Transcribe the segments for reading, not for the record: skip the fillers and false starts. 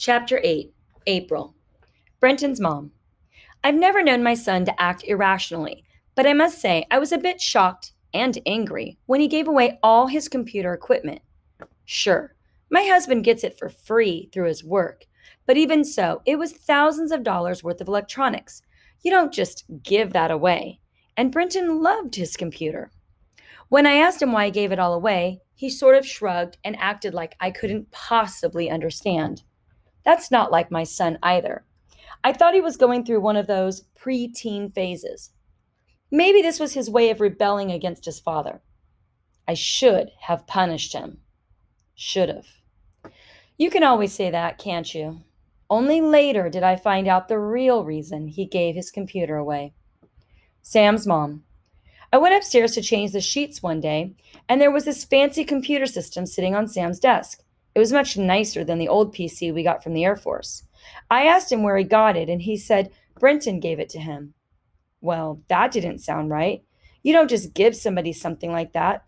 Chapter 8. April. Brenton's mom. I've never known my son to act irrationally, but I must say I was a bit shocked and angry when he gave away all his computer equipment. Sure, my husband gets it for free through his work, but even so, it was thousands of dollars worth of electronics. You don't just give that away. And Brenton loved his computer. When I asked him why he gave it all away, he sort of shrugged and acted like I couldn't possibly understand. That's not like my son either. I thought he was going through one of those preteen phases. Maybe this was his way of rebelling against his father. I should have punished him. Should have. You can always say that, can't you? Only later did I find out the real reason he gave his computer away. Sam's mom. I went upstairs to change the sheets one day, and there was this fancy computer system sitting on Sam's desk. It was much nicer than the old PC we got from the Air Force. I asked him where he got it, and he said Brenton gave it to him. Well, that didn't sound right. You don't just give somebody something like that.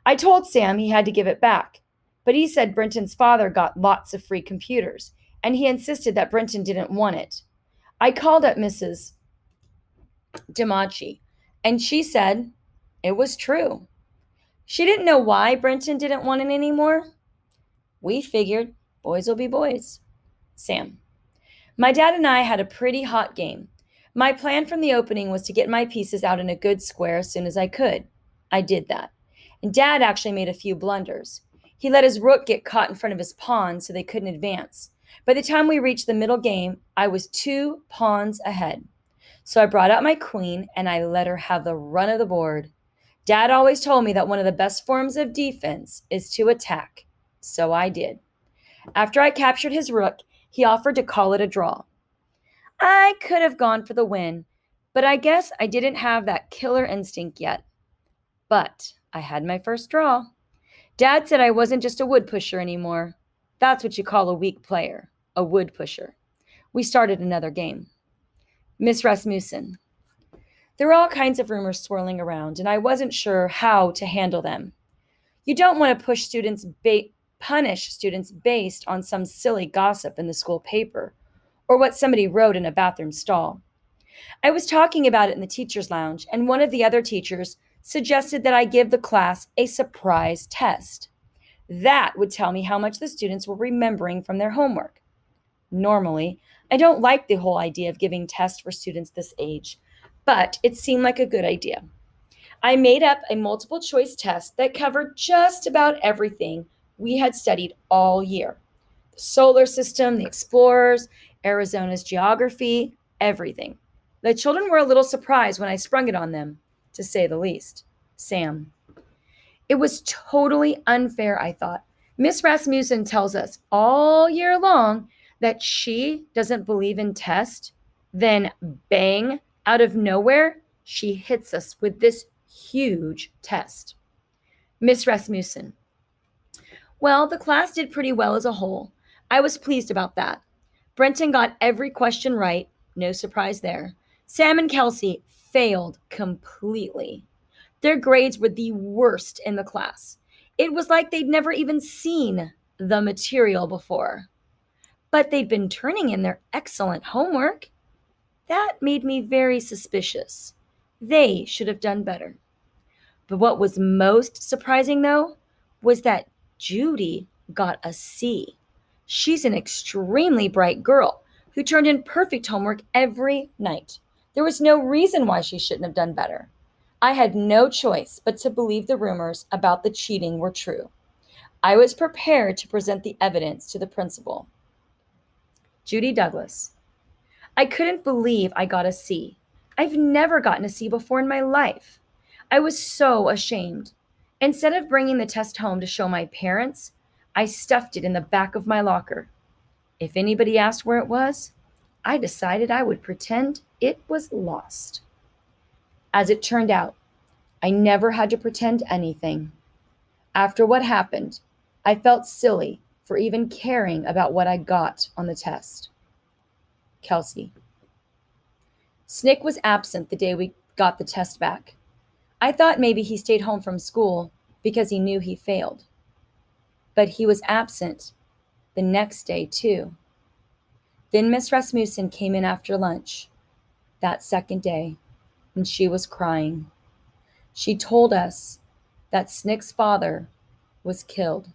I told Sam he had to give it back, but he said Brenton's father got lots of free computers, and he insisted that Brenton didn't want it. I called up Mrs. Demachi, and she said it was true. She didn't know why Brenton didn't want it anymore. We figured boys will be boys. Sam. My dad and I had a pretty hot game. My plan from the opening was to get my pieces out in a good square as soon as I could. I did that. And Dad actually made a few blunders. He let his rook get caught in front of his pawn so they couldn't advance. By the time we reached the middle game, I was 2 pawns ahead. So I brought out my queen and I let her have the run of the board. Dad always told me that one of the best forms of defense is to attack. So I did. After I captured his rook, he offered to call it a draw. I could have gone for the win, but I guess I didn't have that killer instinct yet. But I had my first draw. Dad said I wasn't just a wood pusher anymore. That's what you call a weak player, a wood pusher. We started another game. Miss Rasmussen. There were all kinds of rumors swirling around, and I wasn't sure how to handle them. You don't want to punish students based on some silly gossip in the school paper or what somebody wrote in a bathroom stall. I was talking about it in the teacher's lounge, and one of the other teachers suggested that I give the class a surprise test. That would tell me how much the students were remembering from their homework. Normally, I don't like the whole idea of giving tests for students this age, but it seemed like a good idea. I made up a multiple choice test that covered just about everything we had studied all year: the solar system, the explorers, Arizona's geography, everything. The children were a little surprised when I sprung it on them, to say the least. Sam. It was totally unfair, I thought. Miss Rasmussen tells us all year long that she doesn't believe in tests. Then, bang, out of nowhere, she hits us with this huge test. Miss Rasmussen. Well, the class did pretty well as a whole. I was pleased about that. Brenton got every question right. No surprise there. Sam and Kelsey failed completely. Their grades were the worst in the class. It was like they'd never even seen the material before. But they'd been turning in their excellent homework. That made me very suspicious. They should have done better. But what was most surprising, though, was that Judy got a C. She's an extremely bright girl who turned in perfect homework every night. There was no reason why she shouldn't have done better. I had no choice but to believe the rumors about the cheating were true. I was prepared to present the evidence to the principal. Judy Douglas. I couldn't believe I got a C. I've never gotten a C before in my life. I was so ashamed. Instead of bringing the test home to show my parents, I stuffed it in the back of my locker. If anybody asked where it was, I decided I would pretend it was lost. As it turned out, I never had to pretend anything. After what happened, I felt silly for even caring about what I got on the test. Kelsey. Snick was absent the day we got the test back. I thought maybe he stayed home from school because he knew he failed. But he was absent the next day, too. Then Miss Rasmussen came in after lunch that second day, and she was crying. She told us that Snick's father was killed.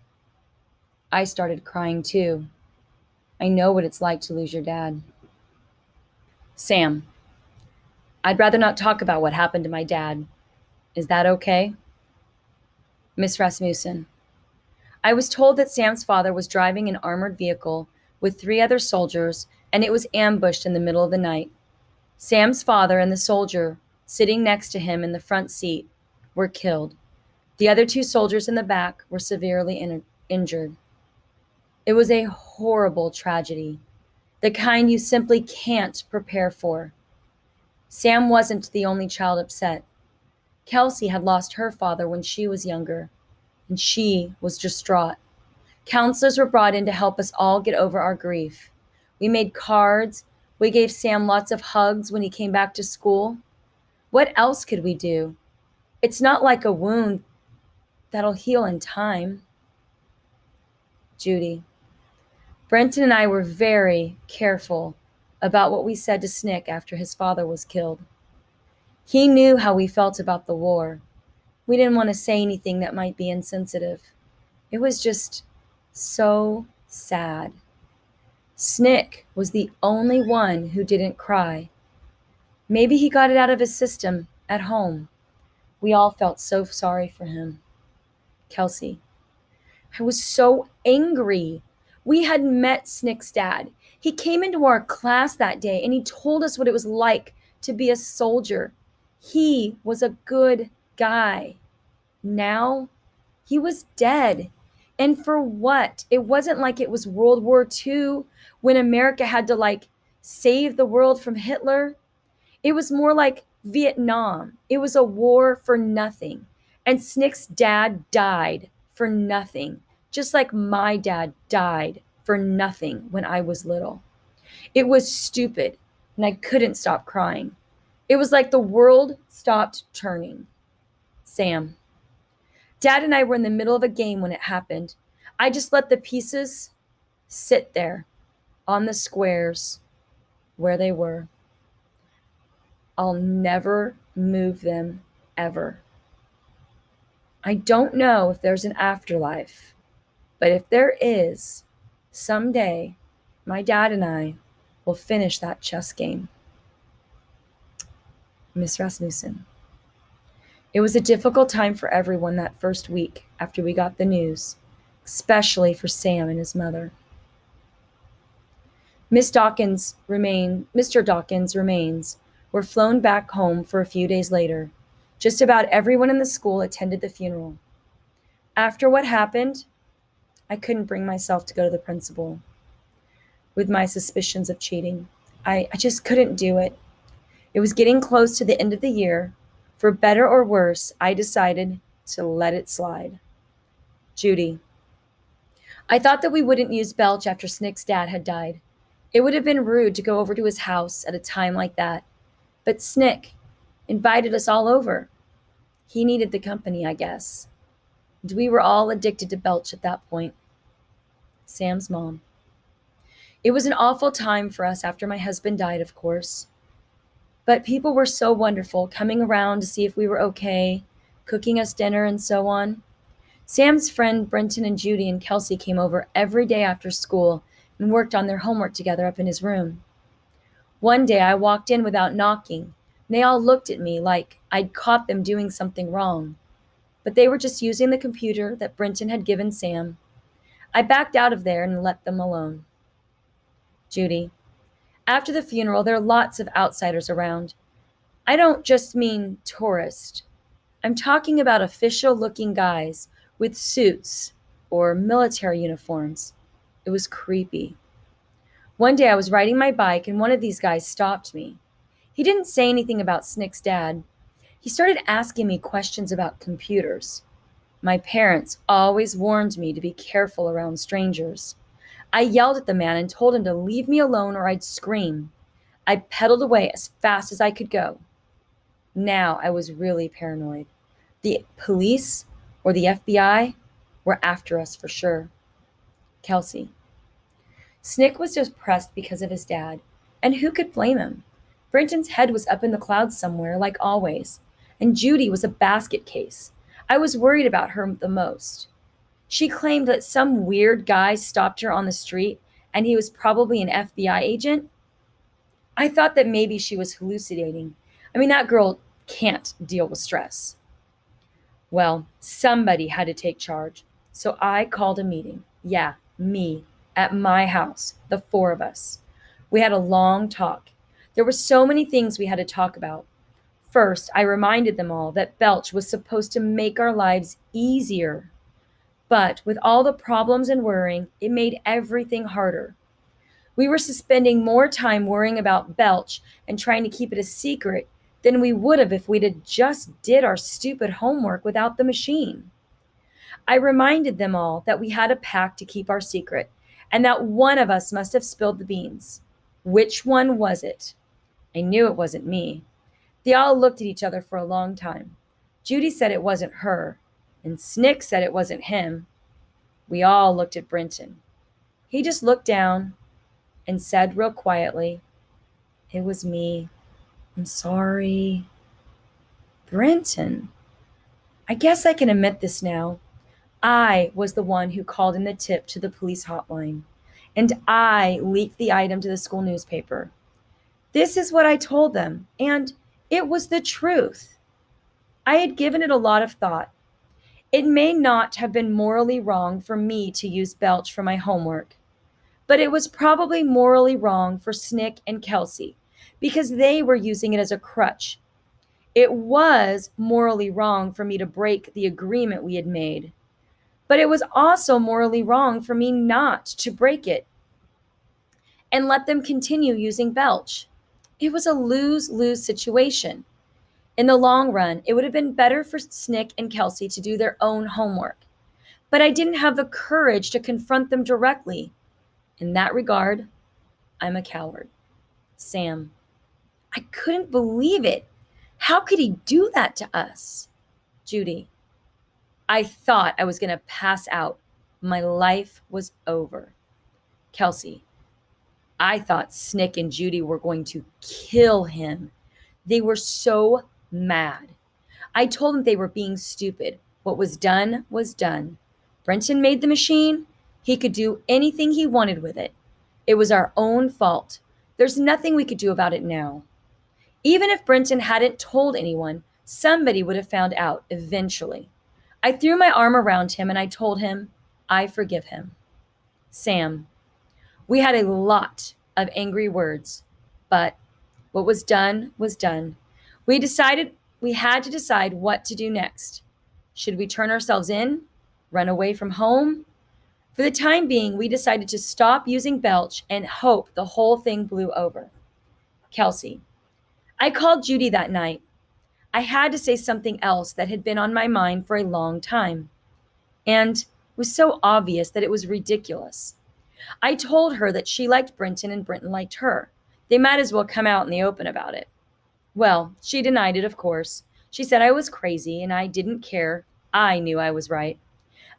I started crying too. I know what it's like to lose your dad. Sam, I'd rather not talk about what happened to my dad. Is that okay? Miss Rasmussen, I was told that Sam's father was driving an armored vehicle with 3 other soldiers and it was ambushed in the middle of the night. Sam's father and the soldier sitting next to him in the front seat were killed. The other 2 soldiers in the back were severely injured. It was a horrible tragedy, the kind you simply can't prepare for. Sam wasn't the only child upset. Kelsey had lost her father when she was younger, and she was distraught. Counselors were brought in to help us all get over our grief. We made cards. We gave Sam lots of hugs when he came back to school. What else could we do? It's not like a wound that'll heal in time. Judy, Brenton and I were very careful about what we said to Snick after his father was killed. He knew how we felt about the war. We didn't want to say anything that might be insensitive. It was just so sad. Snick was the only one who didn't cry. Maybe he got it out of his system at home. We all felt so sorry for him. Kelsey, I was so angry. We had met Snick's dad. He came into our class that day and he told us what it was like to be a soldier. He was a good guy. Now, he was dead. And for what? It wasn't like it was World War II when America had to save the world from Hitler. It was more like Vietnam. It was a war for nothing. And Snick's dad died for nothing, just like my dad died for nothing when I was little. It was stupid, and I couldn't stop crying. It was like the world stopped turning. Sam, Dad and I were in the middle of a game when it happened. I just let the pieces sit there on the squares where they were. I'll never move them ever. I don't know if there's an afterlife, but if there is, someday my dad and I will finish that chess game. Miss Rasmussen. It was a difficult time for everyone that first week after we got the news, especially for Sam and his mother. Mr. Dawkins' remains were flown back home for a few days later. Just about everyone in the school attended the funeral. After what happened, I couldn't bring myself to go to the principal with my suspicions of cheating. I just couldn't do it. It was getting close to the end of the year. For better or worse, I decided to let it slide. Judy, I thought that we wouldn't use Belch after Snick's dad had died. It would have been rude to go over to his house at a time like that. But Snick invited us all over. He needed the company, I guess. And we were all addicted to Belch at that point. Sam's mom. It was an awful time for us after my husband died, of course. But people were so wonderful, coming around to see if we were okay, cooking us dinner and so on. Sam's friend Brenton and Judy and Kelsey came over every day after school and worked on their homework together up in his room. One day I walked in without knocking, and they all looked at me like I'd caught them doing something wrong. But they were just using the computer that Brenton had given Sam. I backed out of there and let them alone. Judy, after the funeral, there are lots of outsiders around. I don't just mean tourists. I'm talking about official-looking guys with suits or military uniforms. It was creepy. One day I was riding my bike and one of these guys stopped me. He didn't say anything about Snick's dad. He started asking me questions about computers. My parents always warned me to be careful around strangers. I yelled at the man and told him to leave me alone or I'd scream. I pedaled away as fast as I could go. Now I was really paranoid. The police or the FBI were after us for sure. Kelsey, Snick was depressed because of his dad, and who could blame him? Brenton's head was up in the clouds somewhere, like always, and Judy was a basket case. I was worried about her the most. She claimed that some weird guy stopped her on the street and he was probably an FBI agent. I thought that maybe she was hallucinating. I mean, that girl can't deal with stress. Well, somebody had to take charge. So I called a meeting. Yeah, me, at my house, the four of us. We had a long talk. There were so many things we had to talk about. First, I reminded them all that Belch was supposed to make our lives easier. But with all the problems and worrying, it made everything harder. We were spending more time worrying about Belch and trying to keep it a secret than we would have if we'd have just did our stupid homework without the machine. I reminded them all that we had a pact to keep our secret and that one of us must have spilled the beans. Which one was it? I knew it wasn't me. They all looked at each other for a long time. Judy said it wasn't her, and Snick said it wasn't him. We all looked at Brenton. He just looked down and said real quietly, "It was me. I'm sorry." Brenton. I guess I can admit this now. I was the one who called in the tip to the police hotline, and I leaked the item to the school newspaper. This is what I told them, and it was the truth. I had given it a lot of thought. It may not have been morally wrong for me to use Belch for my homework, but it was probably morally wrong for Snick and Kelsey because they were using it as a crutch. It was morally wrong for me to break the agreement we had made, but it was also morally wrong for me not to break it and let them continue using Belch. It was a lose-lose situation. In the long run, it would have been better for Snick and Kelsey to do their own homework, but I didn't have the courage to confront them directly. In that regard, I'm a coward. Sam. I couldn't believe it. How could he do that to us? Judy. I thought I was going to pass out. My life was over. Kelsey. I thought Snick and Judy were going to kill him. They were so mad. I told them they were being stupid. What was done was done. Brenton made the machine. He could do anything he wanted with it. It was our own fault. There's nothing we could do about it now. Even if Brenton hadn't told anyone, somebody would have found out eventually. I threw my arm around him and I told him, I forgive him. Sam. We had a lot of angry words, but what was done was done. We decided we had to decide what to do next. Should we turn ourselves in? Run away from home? For the time being, we decided to stop using Belch and hope the whole thing blew over. Kelsey. I called Judy that night. I had to say something else that had been on my mind for a long time. And it was so obvious that it was ridiculous. I told her that she liked Brenton and Brenton liked her. They might as well come out in the open about it. Well, she denied it, of course. She said I was crazy and I didn't care. I knew I was right.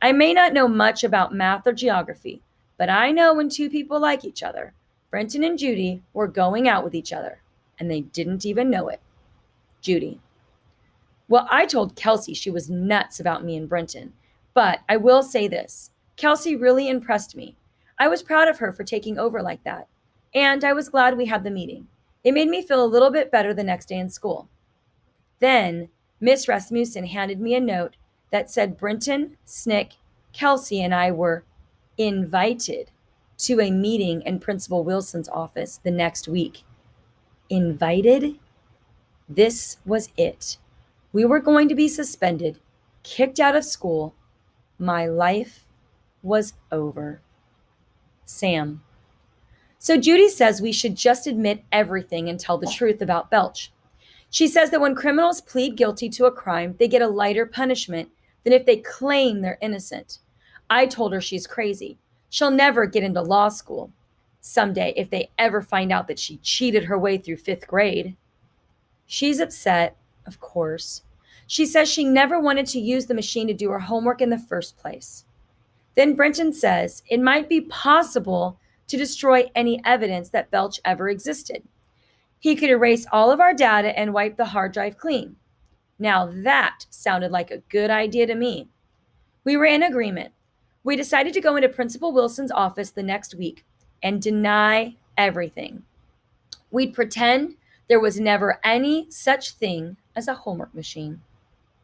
I may not know much about math or geography, but I know when two people like each other. Brenton and Judy were going out with each other, and they didn't even know it. Judy. Well, I told Kelsey she was nuts about me and Brenton, but I will say this. Kelsey really impressed me. I was proud of her for taking over like that, and I was glad we had the meeting. It made me feel a little bit better the next day in school. Then Miss Rasmussen handed me a note that said Brenton, Snick, Kelsey, and I were invited to a meeting in Principal Wilson's office the next week. Invited? This was it. We were going to be suspended, kicked out of school. My life was over. Sam. So Judy says we should just admit everything and tell the truth about Belch. She says that when criminals plead guilty to a crime, they get a lighter punishment than if they claim they're innocent. I told her she's crazy. She'll never get into law school. Someday, if they ever find out that she cheated her way through 5th grade. She's upset, of course. She says she never wanted to use the machine to do her homework in the first place. Then Brenton says it might be possible to destroy any evidence that Belch ever existed. He could erase all of our data and wipe the hard drive clean. Now that sounded like a good idea to me. We were in agreement. We decided to go into Principal Wilson's office the next week and deny everything. We'd pretend there was never any such thing as a homework machine.